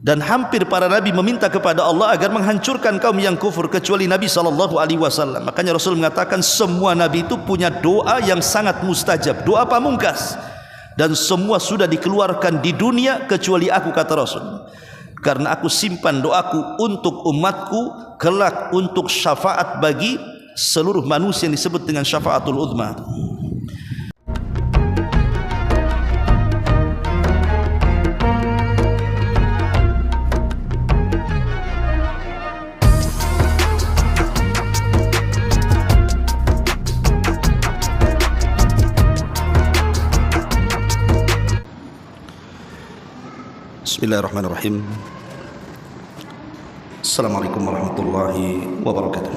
Dan hampir para nabi meminta kepada Allah agar menghancurkan kaum yang kufur kecuali Nabi SAW. Makanya Rasul mengatakan semua nabi itu punya doa yang sangat mustajab, doa pamungkas, dan semua sudah dikeluarkan di dunia kecuali aku, kata Rasul, karena aku simpan doaku untuk umatku kelak untuk syafaat bagi seluruh manusia yang disebut dengan syafaatul uzma. Bismillahirrahmanirrahim. Assalamualaikum warahmatullahi wabarakatuh.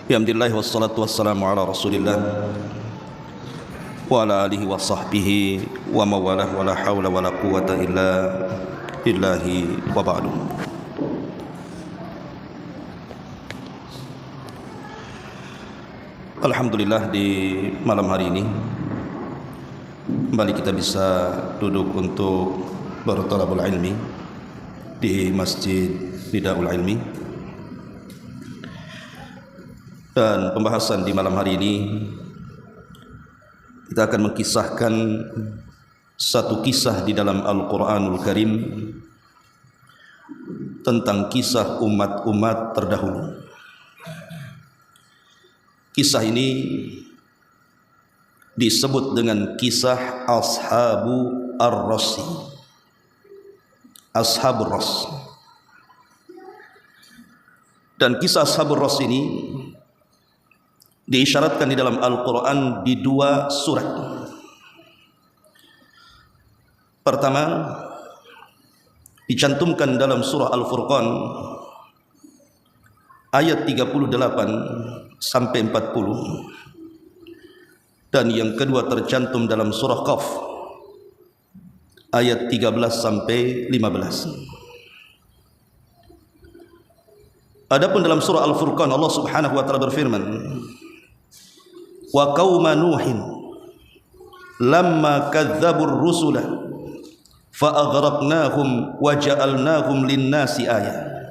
Alhamdulillah wassalatu wassalamu ala Rasulillah wa ala alihi wa sahbihi wa mawalah wa la hawla wa la quwwata illa billahi wa ba'du. Alhamdulillah, di malam hari ini kembali kita bisa duduk untuk berthalabul ilmi di Masjid Nidaul Ilmi. Dan pembahasan di malam hari ini kita akan mengkisahkan satu kisah di dalam Al-Quranul Karim tentang kisah umat-umat terdahulu. Kisah ini disebut dengan kisah Ashabu Ar-Rassi, Ashabur Rass. Dan kisah Ashabur Rass ini diisyaratkan di dalam Al-Quran di dua surat. Pertama, dicantumkan dalam surah Al-Furqan ayat 38 sampai 40. Dan yang kedua tercantum dalam surah Qaf ayat 13 sampai 15. Adapun dalam surah Al-Furqan Allah Subhanahu wa taala berfirman, wa qauma nuhin lamma kadzdzabur rusula fa aghraqnahum wa ja'alnahum lin-nasi ayah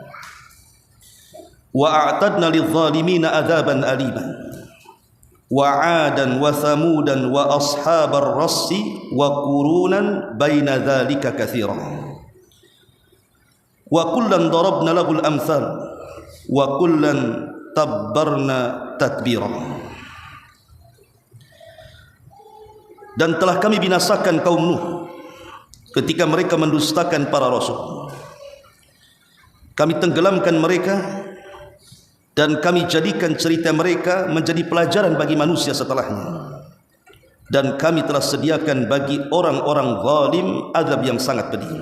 wa a'tadna lidh-dhalimina adzaban aliman wa 'adan wa thamudan wa ashabar rassi wa qurunan baina dzalika katsiran wa kullan darabna lahul amsal wa kullan tabbarna tatbira. Dan telah kami binasakan kaum Nuh ketika mereka mendustakan para rasul. Kami tenggelamkan mereka dan kami jadikan cerita mereka menjadi pelajaran bagi manusia setelahnya. Dan kami telah sediakan bagi orang-orang zalim azab yang sangat pedih.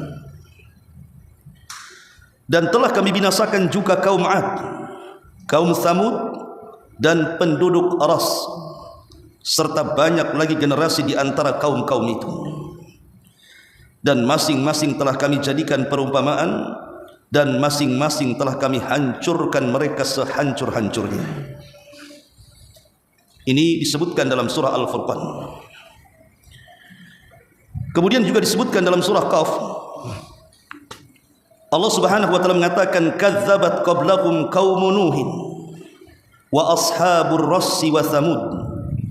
Dan telah kami binasakan juga kaum 'Ad, kaum Tsamud, dan penduduk Ras, serta banyak lagi generasi di antara kaum-kaum itu. Dan masing-masing telah kami jadikan perumpamaan, dan masing-masing telah kami hancurkan mereka sehancur-hancurnya. Ini disebutkan dalam surah Al-Furqan. Kemudian juga disebutkan dalam surah Qaf. Allah Subhanahu wa taala mengatakan kadzdzabat qablahum qaumun nuhin wa ashabur rassi wa thamud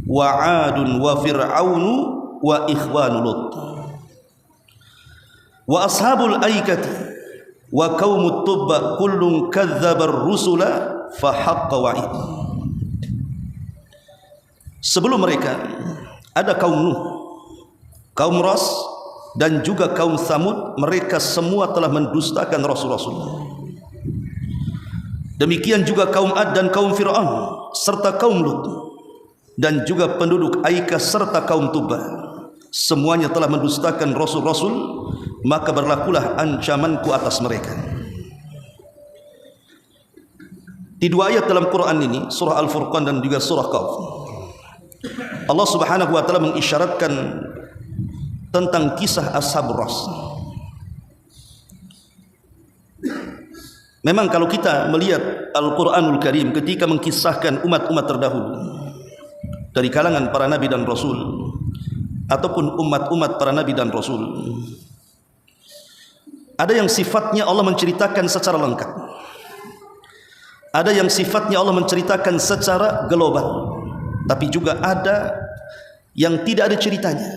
wa 'adun wa fir'aunu wa ikhwanu lut wa ashabul aikati wa qaumut tubba kullun kadzdzabar rusula fa haqqa wa'id. Sebelum mereka ada kaum Nuh, kaum Ras, dan juga kaum Tsamud. Mereka semua telah mendustakan rasul-rasul. Demikian juga kaum Ad dan kaum Fir'aun serta kaum Lut, dan juga penduduk Aika serta kaum Tubba. Semuanya telah mendustakan rasul-rasul, maka berlakulah ancamanku atas mereka. Di dua ayat dalam Quran ini, surah Al-Furqan dan juga surah Qaf, Allah Subhanahu wa taala mengisyaratkan tentang kisah Ashabur Rass. Memang kalau kita melihat Al-Quranul Karim ketika mengkisahkan umat-umat terdahulu dari kalangan para nabi dan rasul, ataupun umat-umat para nabi dan rasul. Ada yang sifatnya Allah menceritakan secara lengkap, ada yang sifatnya Allah menceritakan secara global, tapi juga ada yang tidak ada ceritanya,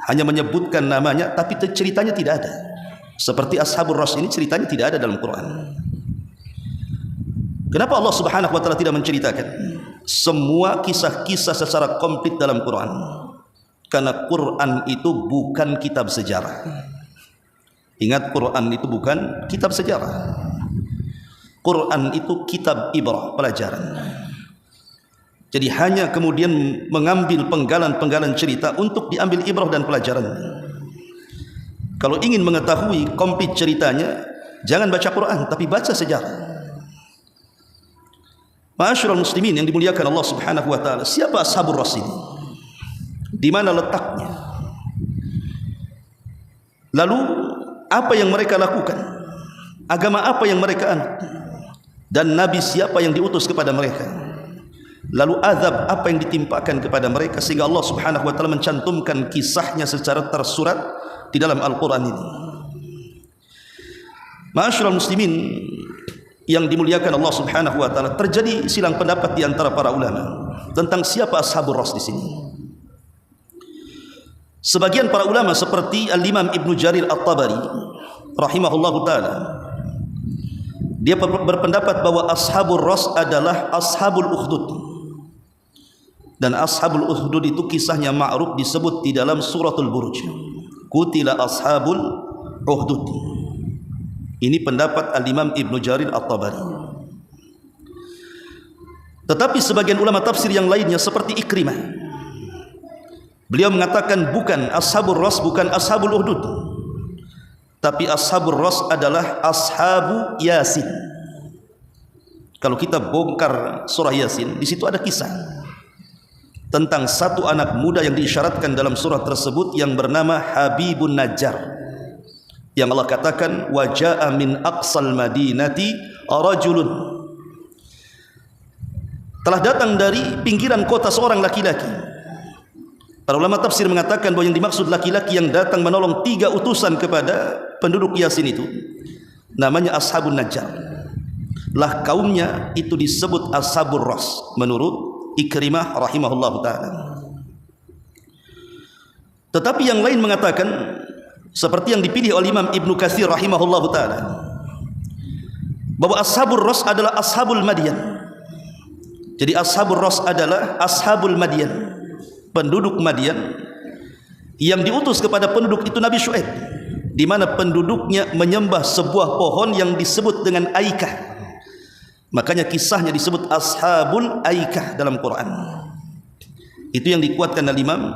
hanya menyebutkan namanya tapi ceritanya tidak ada. Seperti Ashabul Ras ini ceritanya tidak ada dalam Quran. Kenapa Allah Subhanahu wa taala tidak menceritakan semua kisah-kisah secara komplit dalam Quran? Karena Quran itu bukan kitab sejarah. Ingat, Quran itu bukan kitab sejarah. Quran itu kitab ibrah, pelajaran. Jadi hanya kemudian mengambil penggalan-penggalan cerita untuk diambil ibrah dan pelajaran. Kalau ingin mengetahui komplit ceritanya, jangan baca Quran tapi baca sejarah. Ma'asyiral muslimin yang dimuliakan Allah Subhanahu wa taala, siapa Ashabul Ras ini? Di mana letaknya? Lalu apa yang mereka lakukan? Agama apa yang mereka anut? Dan nabi siapa yang diutus kepada mereka? Lalu azab apa yang ditimpakan kepada mereka sehingga Allah Subhanahu wa taala mencantumkan kisahnya secara tersurat di dalam Al-Qur'an ini. Ma'asyiral muslimin yang dimuliakan Allah Subhanahu wa taala, terjadi silang pendapat di antara para ulama tentang siapa Ashabul Ras di sini. Sebagian para ulama seperti Al-Imam Ibnu Jarir At-Tabari rahimahullahu taala, dia berpendapat bahwa Ashabul Ras adalah Ashabul Ukhdud. Dan Ashabul Ukhdud itu kisahnya ma'ruf disebut di dalam suratul Buruj. Qutila Ashabul Ukhdud. Ini pendapat Al-Imam Ibnu Jarir At-Tabari. Tetapi sebagian ulama tafsir yang lainnya seperti Ikrimah, beliau mengatakan bukan, Ashabul Ras bukan Ashabul Ukhdud, tapi Ashabul Ras adalah Ashabu Yasin. Kalau kita bongkar surah Yasin, di situ ada kisah tentang satu anak muda yang diisyaratkan dalam surah tersebut yang bernama Habibun Najjar, yang Allah katakan wa jaa min aqsal madinati rajulun, telah datang dari pinggiran kota seorang laki-laki. Para ulama tafsir mengatakan bahwa yang dimaksud laki-laki yang datang menolong 3 utusan kepada penduduk Yasin itu namanya Ashabun Najjar. Lah kaumnya itu disebut Ashabul Ras menurut Ikrimah rahimahullahu taala. Tetapi yang lain mengatakan seperti yang dipilih oleh Imam Ibnu Katsir rahimahullahu taala, bahwa Ashabul Ras adalah Ashabul Madyan. Jadi Ashabul Ras adalah Ashabul Madyan, penduduk Madyan yang diutus kepada penduduk itu Nabi Syuaib, di mana penduduknya menyembah sebuah pohon yang disebut dengan Aikah. Makanya kisahnya disebut Ashabul Aikah dalam Quran. Itu yang dikuatkan oleh Imam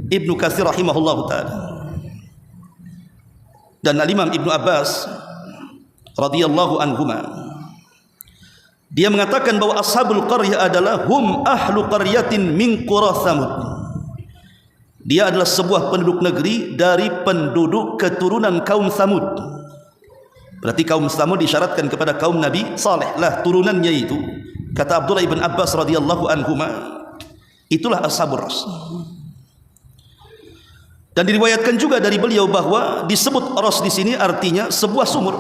Ibnu Katsir rahimahullahu taala. Dan Al-Imam Ibnu Abbas radhiyallahu anhuma, dia mengatakan bahwa ashabul qaryah adalah hum ahlu qaryatin min qura Tsamud. Dia adalah sebuah penduduk negeri dari penduduk keturunan kaum Tsamud. Berarti kaum Tsamud disyaratkan kepada kaum Nabi Saleh lah turunannya itu. Kata Abdullah ibn Abbas radhiyallahu anhuma, itulah Ashabul Ras. Dan diriwayatkan juga dari beliau bahwa disebut Ras di sini artinya sebuah sumur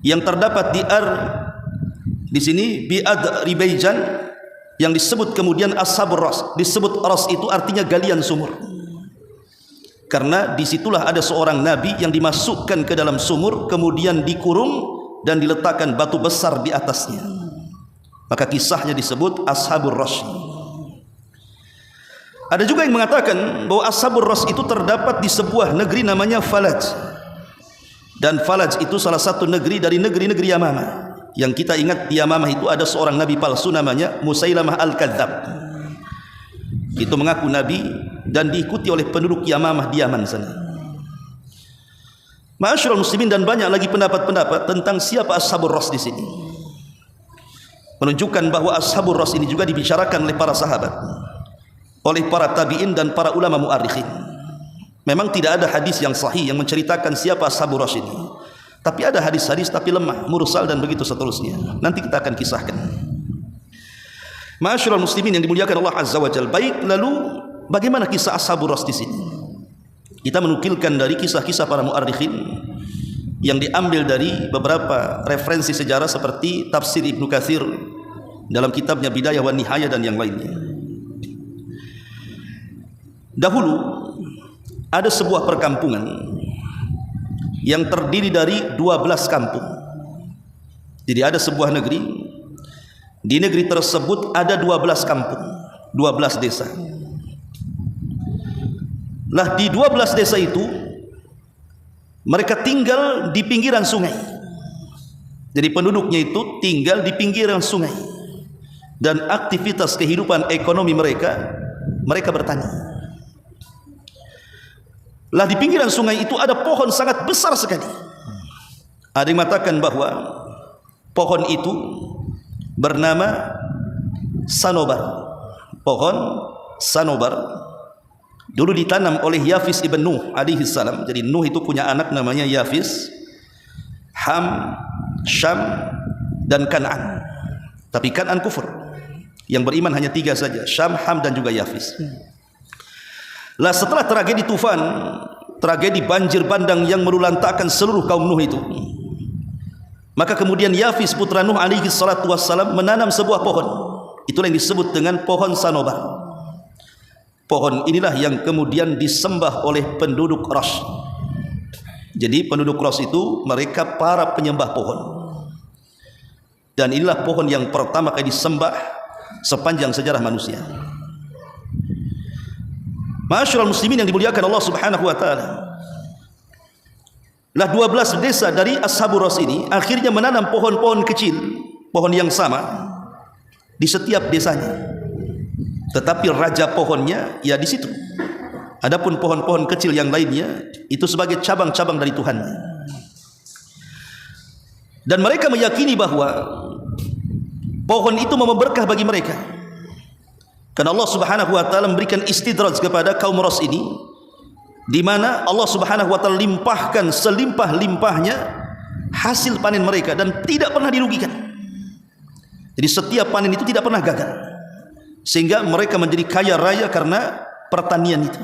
yang terdapat di sini bi'ad Ribaijan, yang disebut kemudian Ashabul Ras. Disebut Ras itu artinya galian sumur, karena disitulah ada seorang nabi yang dimasukkan ke dalam sumur, kemudian dikurung dan diletakkan batu besar di atasnya. Maka kisahnya disebut Ashabul Ras. Ada juga yang mengatakan bahwa Ashabul Ras itu terdapat di sebuah negeri namanya Falaj. Dan Falaj itu salah satu negeri dari negeri-negeri Yamamah. Yang kita ingat di Yamamah itu ada seorang nabi palsu namanya Musailamah Al-Kadzab. Itu mengaku nabi dan diikuti oleh penduduk Yamamah di Yaman sana. Ma'asyiral muslimin, dan banyak lagi pendapat-pendapat tentang siapa Ashabul Ras di sini. Menunjukkan bahwa Ashabul Ras ini juga dibicarakan oleh para sahabat, oleh para tabi'in dan para ulama mu'arrikhin. Memang tidak ada hadis yang sahih yang menceritakan siapa Ashabul Ras ini, tapi ada hadis-hadis tapi lemah, mursal dan begitu seterusnya. Nanti kita akan kisahkan. Ma'asyiral muslimin yang dimuliakan Allah Azza wa Jalla. Baik, lalu bagaimana kisah Ashabur Ras di sini? Kita menukilkan dari kisah-kisah para muarrikhin yang diambil dari beberapa referensi sejarah seperti tafsir Ibnu Katsir dalam kitabnya Bidayah wa Nihayah dan yang lainnya. Dahulu ada sebuah perkampungan yang terdiri dari 12 kampung. Jadi ada sebuah negeri, di negeri tersebut ada 12 kampung, 12 desa. Lah di 12 desa itu mereka tinggal di pinggiran sungai. Jadi penduduknya itu tinggal di pinggiran sungai. Dan aktivitas kehidupan ekonomi mereka bertani. Lah di pinggiran sungai itu ada pohon sangat besar sekali. Ada yang mengatakan bahwa pohon itu bernama Sanobar. Pohon Sanobar dulu ditanam oleh Yafis ibn Nuh alaihi salam. Jadi Nuh itu punya anak namanya Yafis, Ham, Syam dan Kan'an. Tapi Kan'an kufur. Yang beriman hanya 3 saja, Syam, Ham dan juga Yafis. Lah setelah tragedi tufan, tragedi banjir bandang yang melulantakkan seluruh kaum Nuh itu, maka kemudian Yafis putra Nuh alaihi salatu wassalam menanam sebuah pohon. Itulah yang disebut dengan pohon Sanobar. Pohon inilah yang kemudian disembah oleh penduduk Ras. Jadi penduduk Ras itu mereka para penyembah pohon. Dan inilah pohon yang pertama kali disembah sepanjang sejarah manusia. Ma'asyiral muslimin yang dimuliakan Allah Subhanahu wa taala. Lah 12 desa dari Ashabur Ras ini akhirnya menanam pohon-pohon kecil, pohon yang sama di setiap desanya. Tetapi raja pohonnya ya di situ. Adapun pohon-pohon kecil yang lainnya itu sebagai cabang-cabang dari Tuhan. Dan mereka meyakini bahwa pohon itu membawa berkah bagi mereka. Karena Allah Subhanahu wa taala memberikan istidraj kepada kaum Ras ini, di mana Allah Subhanahu wa taala limpahkan selimpah-limpahnya hasil panen mereka dan tidak pernah dirugikan. Jadi setiap panen itu tidak pernah gagal. Sehingga mereka menjadi kaya raya karena pertanian itu.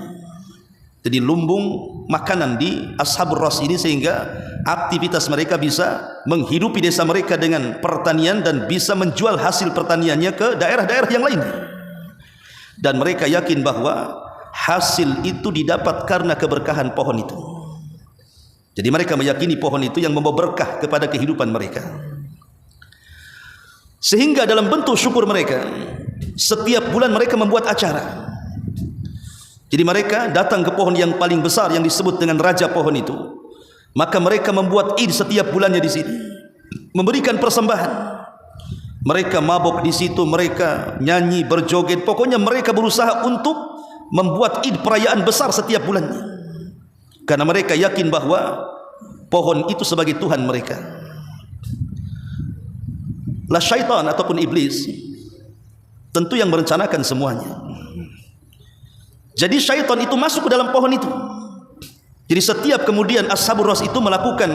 Jadi lumbung makanan di Ashabur Ras ini sehingga aktivitas mereka bisa menghidupi desa mereka dengan pertanian dan bisa menjual hasil pertaniannya ke daerah-daerah yang lain. Dan mereka yakin bahwa hasil itu didapat karena keberkahan pohon itu. Jadi mereka meyakini pohon itu yang membawa berkah kepada kehidupan mereka. Sehingga dalam bentuk syukur mereka, setiap bulan mereka membuat acara. Jadi mereka datang ke pohon yang paling besar yang disebut dengan raja pohon itu. Maka mereka membuat id setiap bulannya di sini, memberikan persembahan. Mereka mabuk di situ, mereka nyanyi, berjoget. Pokoknya mereka berusaha untuk membuat id perayaan besar setiap bulannya. Karena mereka yakin bahwa pohon itu sebagai Tuhan mereka. Lah syaitan ataupun iblis tentu yang merencanakan semuanya. Jadi syaitan itu masuk ke dalam pohon itu. Jadi setiap kemudian Ashabur Ras itu melakukan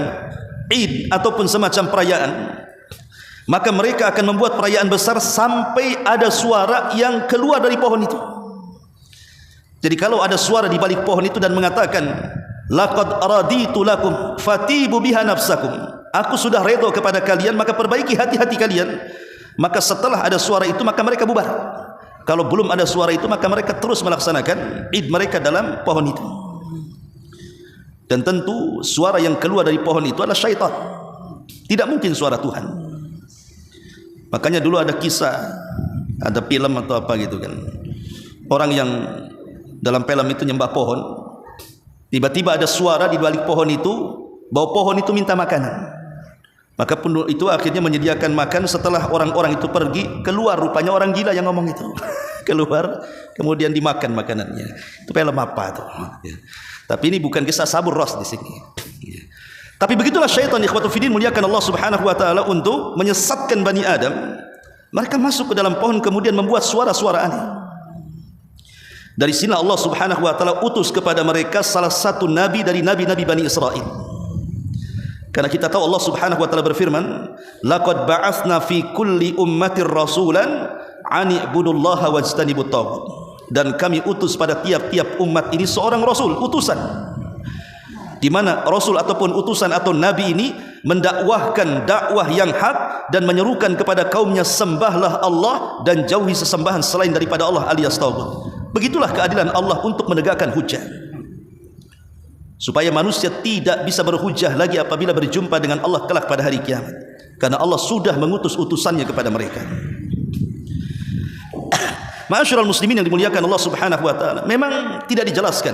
id ataupun semacam perayaan, maka mereka akan membuat perayaan besar sampai ada suara yang keluar dari pohon itu. Jadi kalau ada suara di balik pohon itu dan mengatakan, laqad raditu lakum fatibu biha nafsakum, aku sudah redha kepada kalian, maka perbaiki hati-hati kalian. Maka setelah ada suara itu maka mereka bubar. Kalau belum ada suara itu maka mereka terus melaksanakan id mereka dalam pohon itu. Dan tentu suara yang keluar dari pohon itu adalah syaitan. Tidak mungkin suara Tuhan. Makanya dulu ada kisah, ada film atau apa gitu kan, orang yang dalam film itu nyembah pohon, tiba-tiba ada suara di balik pohon itu, bahwa pohon itu minta makanan. Maka penduduk itu akhirnya menyediakan makan. Setelah orang-orang itu pergi, keluar rupanya orang gila yang ngomong itu. Keluar, kemudian dimakan makanannya. Itu film apa tuh? Tapi ini bukan kisah Ashabur Ras di sini. Tapi begitulah syaitan, ikhwatu fiddin, muliakan Allah Subhanahu wa taala, untuk menyesatkan Bani Adam. Mereka masuk ke dalam pohon kemudian membuat suara-suara aneh. Dari sini Allah Subhanahu wa taala utus kepada mereka salah satu nabi dari nabi-nabi Bani Israel. Karena kita tahu Allah Subhanahu wa taala berfirman, laqad ba'atsna fi kulli ummatir rasulan an i'budullaha wajtanibut taghut. dan kami utus pada tiap-tiap umat ini seorang rasul, utusan, di mana rasul ataupun utusan atau nabi ini mendakwahkan dakwah yang hak dan menyerukan kepada kaumnya sembahlah Allah dan jauhi sesembahan selain daripada Allah alias tauhid. Begitulah keadilan Allah untuk menegakkan hujjah, supaya manusia tidak bisa berhujjah lagi apabila berjumpa dengan Allah kelak pada hari kiamat, karena Allah sudah mengutus utusannya kepada mereka. Ma'asyiral muslimin yang dimuliakan Allah Subhanahu wa taala, memang tidak dijelaskan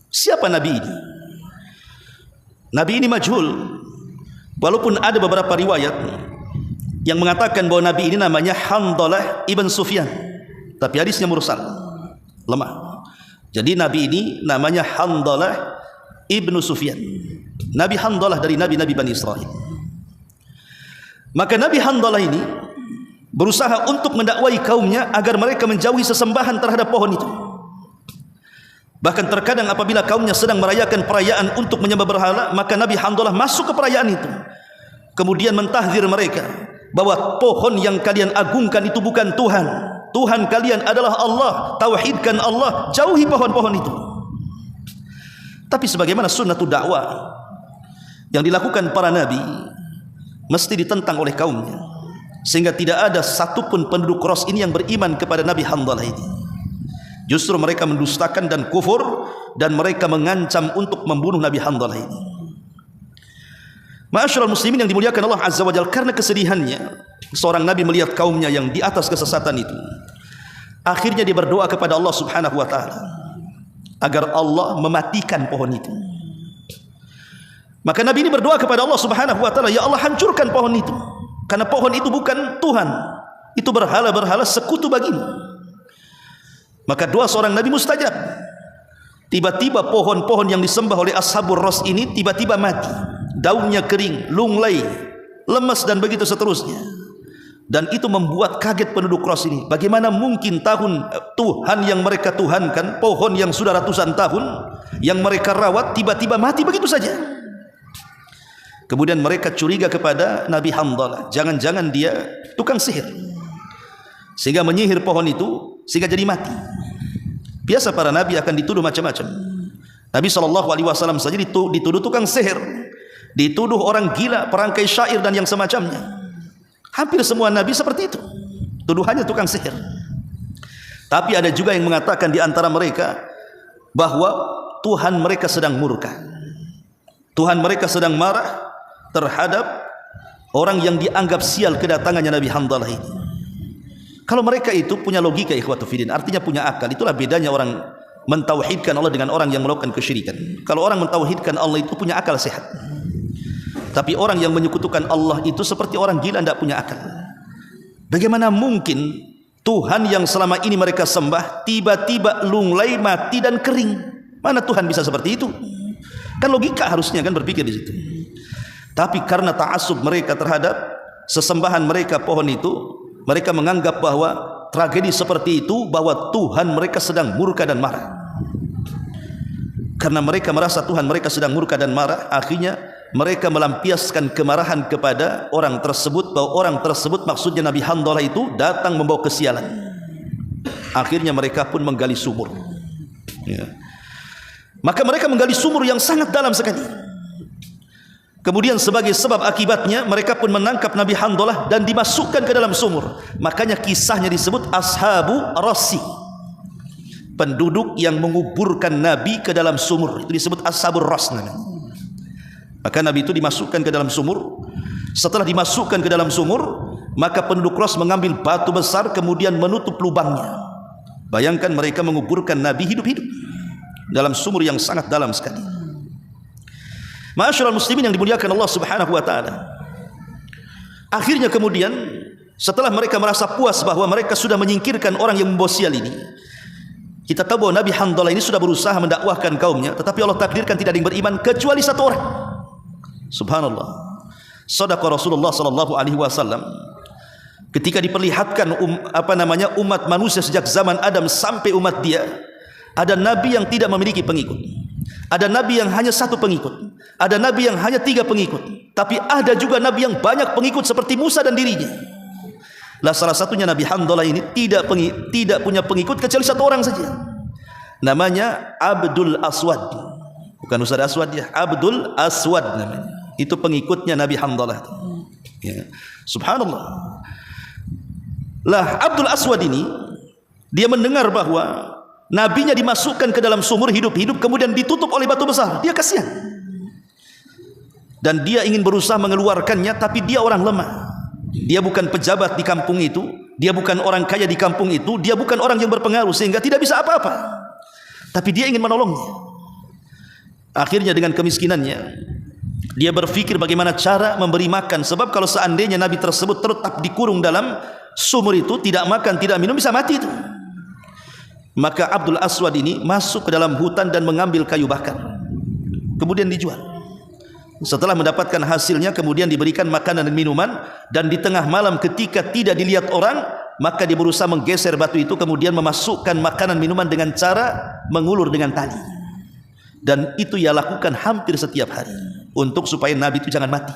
siapa nabi ini. Nabi ini majhul, walaupun ada beberapa riwayat yang mengatakan bahwa nabi ini namanya Handalah ibn Sufyan, tapi hadisnya mursal, lemah. Jadi nabi ini namanya Handalah ibn Sufyan, Nabi Handalah dari nabi-nabi Bani Israel. Maka Nabi Handalah ini berusaha untuk mendakwai kaumnya agar mereka menjauhi sesembahan terhadap pohon itu. Bahkan terkadang apabila kaumnya sedang merayakan perayaan untuk menyembah berhala, maka Nabi Handalah masuk ke perayaan itu, kemudian mentahdzir mereka bahwa pohon yang kalian agungkan itu bukan Tuhan. Tuhan kalian adalah Allah. Tauhidkan Allah, jauhi pohon-pohon itu. Tapi sebagaimana sunnatul dakwah yang dilakukan para nabi, mesti ditentang oleh kaumnya, sehingga tidak ada satupun penduduk Ros ini yang beriman kepada Nabi Handalah ini. Justru mereka mendustakan dan kufur, dan mereka mengancam untuk membunuh Nabi Handalah ini. Ma'asyiral muslimin yang dimuliakan Allah Azza wa Jalla, karena kesedihannya seorang nabi melihat kaumnya yang di atas kesesatan itu, akhirnya dia berdoa kepada Allah Subhanahu wa taala agar Allah mematikan pohon itu. Maka nabi ini berdoa kepada Allah Subhanahu wa taala, ya Allah, hancurkan pohon itu, karena pohon itu bukan Tuhan, itu berhala-berhala sekutu bagimu. Maka doa seorang nabi mustajab. Tiba-tiba pohon-pohon yang disembah oleh Ashabur Ras ini tiba-tiba mati, daunnya kering, lunglai, lemas dan begitu seterusnya. Dan itu membuat kaget penduduk Ras ini. Bagaimana mungkin Tuhan yang mereka tuhankan, pohon yang sudah ratusan tahun yang mereka rawat, tiba-tiba mati begitu saja. Kemudian mereka curiga kepada Nabi Handalah, jangan-jangan dia tukang sihir, sehingga menyihir pohon itu sehingga jadi mati. Biasa para nabi akan dituduh macam-macam. Nabi SAW saja dituduh tukang sihir, dituduh orang gila, perangkai syair dan yang semacamnya. Hampir semua nabi seperti itu, tuduhannya tukang sihir. Tapi ada juga yang mengatakan di antara mereka bahwa Tuhan mereka sedang murka, Tuhan mereka sedang marah terhadap orang yang dianggap sial kedatangannya Nabi Handalah ini. Kalau mereka itu punya logika, ikhwatu fiddin, artinya punya akal. Itulah bedanya orang mentauhidkan Allah dengan orang yang melakukan kesyirikan. Kalau orang mentauhidkan Allah itu punya akal sehat, tapi orang yang menyekutukan Allah itu seperti orang gila, tidak punya akal. Bagaimana mungkin Tuhan yang selama ini mereka sembah tiba-tiba lunglai, mati dan kering? Mana Tuhan bisa seperti itu? Kan logika harusnya kan berpikir di situ. Tapi karena ta'assub mereka terhadap sesembahan mereka pohon itu, mereka menganggap bahwa tragedi seperti itu, bahwa Tuhan mereka sedang murka dan marah. Karena mereka merasa Tuhan mereka sedang murka dan marah, akhirnya mereka melampiaskan kemarahan kepada orang tersebut, bahwa orang tersebut maksudnya Nabi Handalah itu datang membawa kesialan. Akhirnya mereka pun menggali sumur, ya. Maka mereka menggali sumur yang sangat dalam sekali. Kemudian sebagai sebab akibatnya mereka pun menangkap Nabi Handalah dan dimasukkan ke dalam sumur. Makanya kisahnya disebut Ashabu Rasi, penduduk yang menguburkan Nabi ke dalam sumur, itu disebut Ashabur Ras namanya. Maka Nabi itu dimasukkan ke dalam sumur. Setelah dimasukkan ke dalam sumur, maka penduduk Ras mengambil batu besar kemudian menutup lubangnya. Bayangkan mereka menguburkan Nabi hidup-hidup dalam sumur yang sangat dalam sekali. Ma'asyiral muslimin yang dimuliakan Allah Subhanahu wa taala. Akhirnya kemudian setelah mereka merasa puas bahwa mereka sudah menyingkirkan orang yang membawa sial ini, kita tahu bahwa Nabi Handalah ini sudah berusaha mendakwahkan kaumnya, tetapi Allah takdirkan tidak ada yang beriman kecuali satu orang. Subhanallah. Shadaqa Rasulullah sallallahu alaihi wasallam ketika diperlihatkan umat manusia sejak zaman Adam sampai umat dia, ada nabi yang tidak memiliki pengikut, ada nabi yang hanya satu pengikut, ada nabi yang hanya 3 pengikut, tapi ada juga nabi yang banyak pengikut seperti Musa dan dirinya. Lah salah satunya Nabi Handalah ini tidak punya pengikut kecuali satu orang saja. Namanya Abdul Aswad. Bukan Ustaz Aswad ya, Abdul Aswad namanya. Itu pengikutnya Nabi Handalah. Ya. Subhanallah. Lah Abdul Aswad ini dia mendengar bahwa nabinya dimasukkan ke dalam sumur hidup-hidup kemudian ditutup oleh batu besar. Dia kasihan. Dan dia ingin berusaha mengeluarkannya, tapi dia orang lemah. Dia bukan pejabat di kampung itu, dia bukan orang kaya di kampung itu, dia bukan orang yang berpengaruh sehingga tidak bisa apa-apa. Tapi dia ingin menolongnya. Akhirnya dengan kemiskinannya, dia berpikir bagaimana cara memberi makan. Sebab kalau seandainya Nabi tersebut tetap dikurung dalam sumur itu, tidak makan, tidak minum, bisa mati itu. Maka Abdul Aswad ini masuk ke dalam hutan dan mengambil kayu bakar, kemudian dijual. Setelah mendapatkan hasilnya, kemudian diberikan makanan dan minuman. Dan di tengah malam ketika tidak dilihat orang, maka dia berusaha menggeser batu itu, kemudian memasukkan makanan minuman dengan cara mengulur dengan tali. Dan itu ia lakukan hampir setiap hari untuk supaya Nabi itu jangan mati.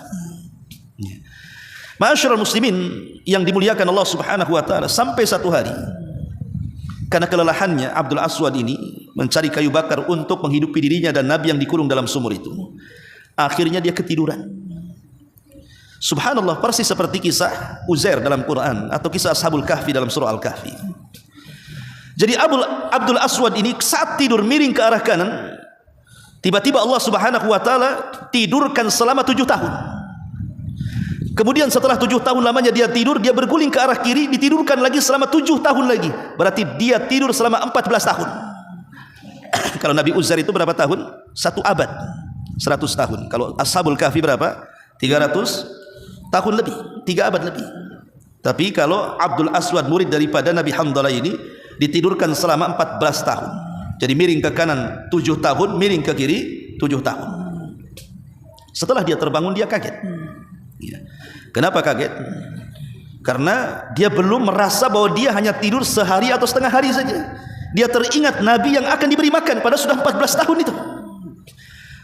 Ma'asyiral muslimin yang dimuliakan Allah Subhanahu wa taala, sampai satu hari karena kelelahannya Abdul Aswad ini mencari kayu bakar untuk menghidupi dirinya dan Nabi yang dikurung dalam sumur itu, akhirnya dia ketiduran. Subhanallah, persis seperti kisah Uzair dalam Quran atau kisah Ashabul Kahfi dalam surah Al-Kahfi. Jadi Abdul Aswad ini saat tidur miring ke arah kanan, tiba-tiba Allah Subhanahu wa taala tidurkan selama 7 tahun. Kemudian setelah 7 tahun lamanya dia tidur, dia berguling ke arah kiri, ditidurkan lagi selama 7 tahun lagi. Berarti dia tidur selama 14 tahun. Kalau Nabi Uzair itu berapa tahun? 1 abad, 100 tahun. Kalau Ashabul Kahfi berapa? 300 tahun lebih, 3 abad lebih. Tapi kalau Abdul Aswad murid daripada Nabi Handalah ini ditidurkan selama 14 tahun. Jadi miring ke kanan 7 tahun, miring ke kiri 7 tahun. Setelah dia terbangun, dia kaget. Ya. Kenapa kaget? Karena dia belum merasa bahwa dia hanya tidur sehari atau setengah hari saja. Dia teringat Nabi yang akan diberi makan pada sudah 14 tahun itu.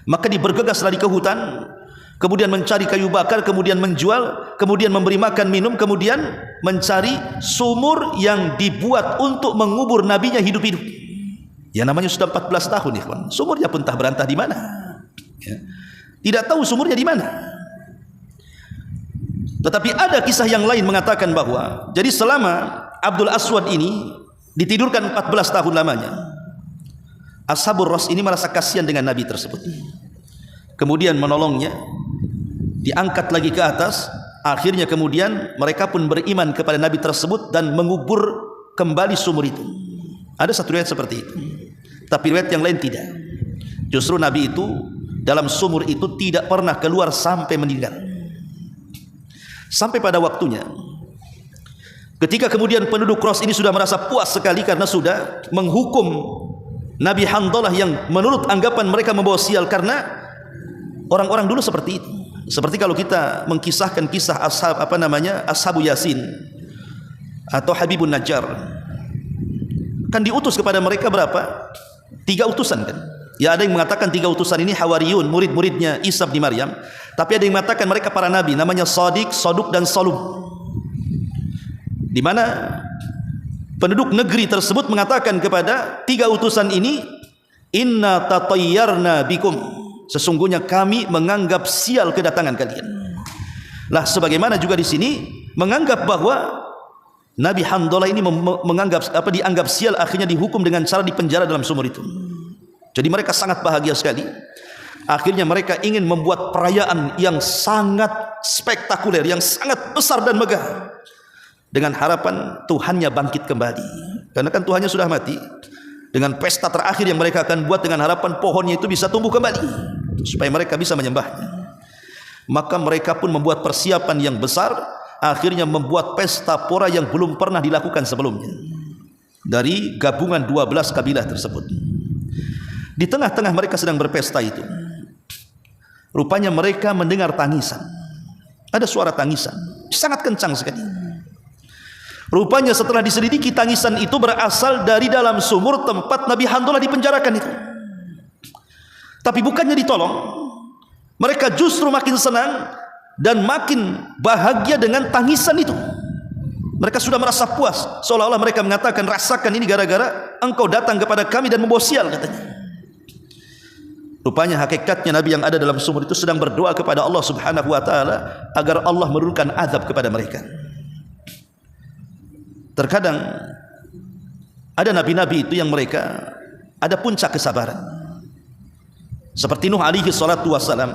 Maka dia bergegas lari ke hutan, kemudian mencari kayu bakar, kemudian menjual, kemudian memberi makan minum, kemudian mencari sumur yang dibuat untuk mengubur nabinya hidup-hidup. Ya namanya sudah 14 tahun, ikhwan. Sumurnya pun entah berantah di mana. Ya. Tidak tahu sumurnya di mana. Tetapi ada kisah yang lain mengatakan bahwa jadi selama Abdul Aswad ini ditidurkan 14 tahun lamanya, Ashabur Ras ini merasa kasihan dengan Nabi tersebut. Kemudian menolongnya, diangkat lagi ke atas. Akhirnya kemudian mereka pun beriman kepada Nabi tersebut dan mengubur kembali sumur itu. Ada satu riwayat seperti itu. Tapi riwayat yang lain tidak. Justru Nabi itu dalam sumur itu tidak pernah keluar sampai meninggal. Sampai pada waktunya, ketika kemudian penduduk Ras ini sudah merasa puas sekali karena sudah menghukum Nabi Handalah yang menurut anggapan mereka membawa sial. Karena orang-orang dulu seperti itu. Seperti kalau kita mengkisahkan kisah Ashabu Yasin atau Habibun Najjar, kan diutus kepada mereka berapa? 3 utusan kan. Ya ada yang mengatakan 3 utusan ini Hawariyun, murid-muridnya Isa bin Maryam. Tapi ada yang mengatakan mereka para nabi, namanya Sadiq, Saduk dan Salum. Di mana penduduk negeri tersebut mengatakan kepada 3 utusan ini, inna tatayyarna bikum, sesungguhnya kami menganggap sial kedatangan kalian. Lah sebagaimana juga di sini menganggap bahwa Nabi Handalah ini dianggap sial, akhirnya dihukum dengan cara dipenjara dalam sumur itu. Jadi mereka sangat bahagia sekali. Akhirnya mereka ingin membuat perayaan yang sangat spektakuler, yang sangat besar dan megah, dengan harapan Tuhannya bangkit kembali. Karena kan Tuhannya sudah mati. Dengan pesta terakhir yang mereka akan buat dengan harapan pohonnya itu bisa tumbuh kembali, supaya mereka bisa menyembahnya. Maka mereka pun membuat persiapan yang besar. Akhirnya membuat pesta pora yang belum pernah dilakukan sebelumnya, dari gabungan 12 kabilah tersebut. Di tengah-tengah mereka sedang berpesta itu, rupanya mereka mendengar tangisan. Ada suara tangisan sangat kencang sekali. Rupanya setelah diselidiki, tangisan itu berasal dari dalam sumur tempat Nabi Handalah dipenjarakan itu. Tapi bukannya ditolong, mereka justru makin senang dan makin bahagia dengan tangisan itu. Mereka sudah merasa puas, seolah-olah mereka mengatakan, rasakan ini gara-gara engkau datang kepada kami dan membawa sial, katanya. Rupanya hakikatnya Nabi yang ada dalam sumur itu sedang berdoa kepada Allah Subhanahu wa taala agar Allah menurunkan azab kepada mereka. Terkadang ada nabi-nabi itu yang mereka ada puncak kesabaran. Seperti Nuh alaihi salatu wassalam.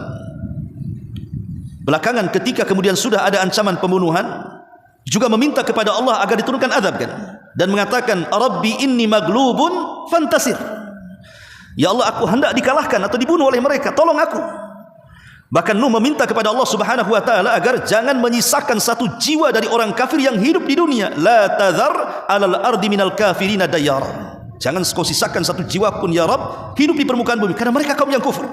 Belakangan ketika kemudian sudah ada ancaman pembunuhan, juga meminta kepada Allah agar diturunkan azab kan, dan mengatakan, Rabbi inni maglubun fantasir. Ya Allah, aku hendak dikalahkan atau dibunuh oleh mereka, tolong aku. Bahkan Nuh meminta kepada Allah Subhanahu wa taala agar jangan menyisakan satu jiwa dari orang kafir yang hidup di dunia. La tadhar 'alal ardi minal kafirina dayyar. Jangan kau sisakan satu jiwa pun ya Rabb hidup di permukaan bumi, karena mereka kaum yang kufur.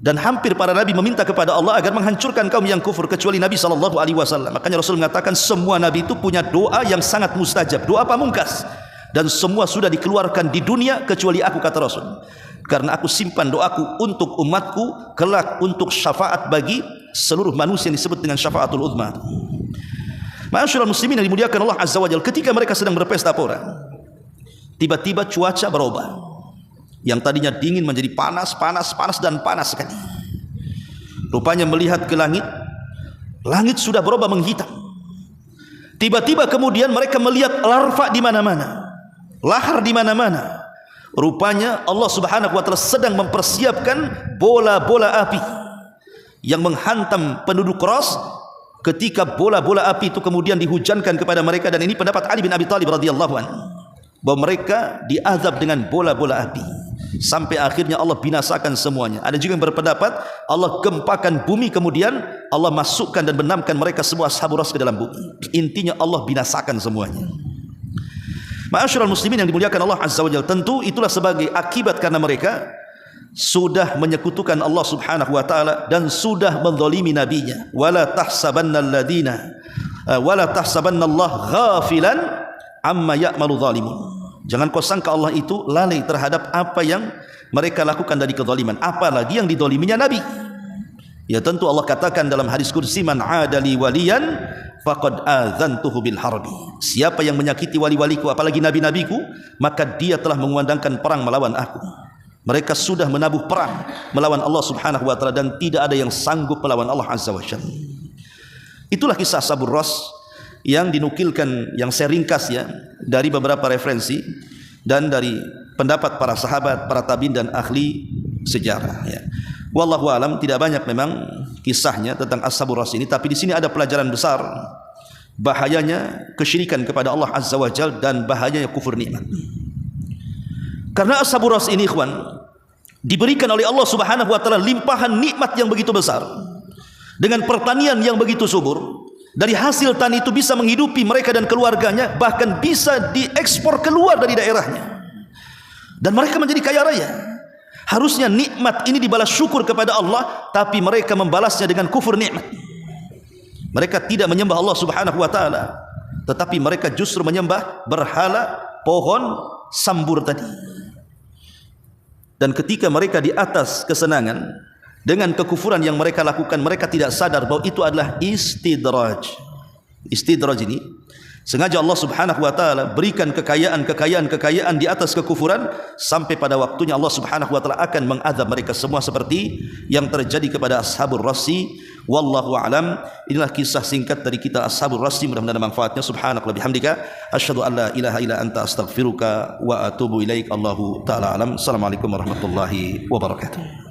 Dan hampir para nabi meminta kepada Allah agar menghancurkan kaum yang kufur kecuali Nabi SAW. Makanya Rasul mengatakan semua nabi itu punya doa yang sangat mustajab, doa pamungkas, dan semua sudah dikeluarkan di dunia kecuali aku, kata Rasul, karena aku simpan doaku untuk umatku kelak untuk syafaat bagi seluruh manusia yang disebut dengan syafaatul uzma. Ma'asyiral muslimin yang dimuliakan Allah Azza wa Jalla, ketika mereka sedang berpesta pora, tiba-tiba cuaca berubah. Yang tadinya dingin menjadi panas dan panas sekali. Rupanya melihat ke langit, langit sudah berubah menghitam. Tiba-tiba kemudian mereka melihat larva di mana-mana, lahar di mana-mana. Rupanya Allah Subhanahu wa taala sedang mempersiapkan bola-bola api yang menghantam penduduk Ras. Ketika bola-bola api itu kemudian dihujankan kepada mereka, dan ini pendapat Ali bin Abi Thalib radhiyallahu anhu, bahwa mereka diazab dengan bola-bola api sampai akhirnya Allah binasakan semuanya. Ada juga yang berpendapat Allah gempakan bumi, kemudian Allah masukkan dan benamkan mereka semua ashabul ras ke dalam bumi. Intinya Allah binasakan semuanya. Ma'asyiral muslimin yang dimuliakan Allah Azza wa Jalla, tentu itulah sebagai akibat karena mereka sudah menyekutukan Allah Subhanahu wa taala dan sudah menzalimi nabinya. Wala tahsabanna Allah ghafilan amma ya'malu zalimun. Jangan kau sangka Allah itu lalai terhadap apa yang mereka lakukan dari kezaliman, apalagi yang dizaliminya Nabi. Ya tentu Allah katakan dalam hadis qudsi, man adali waliyan faqad adzantuhu bil harbi. Siapa yang menyakiti wali-waliku, apalagi nabi-nabiku, maka dia telah mengumandangkan perang melawan aku. Mereka sudah menabuh perang melawan Allah Subhanahu wa taala, dan tidak ada yang sanggup melawan Allah Azza wa Jalla. Itulah kisah Ashabur Ras yang dinukilkan, yang saya ringkas ya, dari beberapa referensi dan dari pendapat para sahabat, para tabi'in dan ahli sejarah ya. Wallahu alam, tidak banyak memang kisahnya tentang Ashabur Ras ini, tapi di sini ada pelajaran besar, bahayanya kesyirikan kepada Allah Azza wa Jalla dan bahayanya kufur nikmat. Karena Ashabur Ras ini ikhwan diberikan oleh Allah Subhanahu wa taala limpahan nikmat yang begitu besar, dengan pertanian yang begitu subur. Dari hasil tani itu bisa menghidupi mereka dan keluarganya, bahkan bisa diekspor keluar dari daerahnya, dan mereka menjadi kaya raya. Harusnya nikmat ini dibalas syukur kepada Allah, tapi mereka membalasnya dengan kufur nikmat. Mereka tidak menyembah Allah Subhanahu wa taala, tetapi mereka justru menyembah berhala, pohon, sambur tadi. Dan ketika mereka di atas kesenangan dengan kekufuran yang mereka lakukan, mereka tidak sadar bahwa itu adalah istidraj. Istidraj ini sengaja Allah Subhanahu wa taala berikan kekayaan di atas kekufuran, sampai pada waktunya Allah Subhanahu wa taala akan mengazab mereka semua seperti yang terjadi kepada Ashabur Rasi. Wallahu alam. Inilah kisah singkat dari kita Ashabur Rasi, mudah-mudahan ada manfaatnya. Subhanakallahumma bihamdika asyhadu an la ilaha illa anta astaghfiruka wa atubu ilaik. Allahu taala alam. Assalamualaikum warahmatullahi wabarakatuh.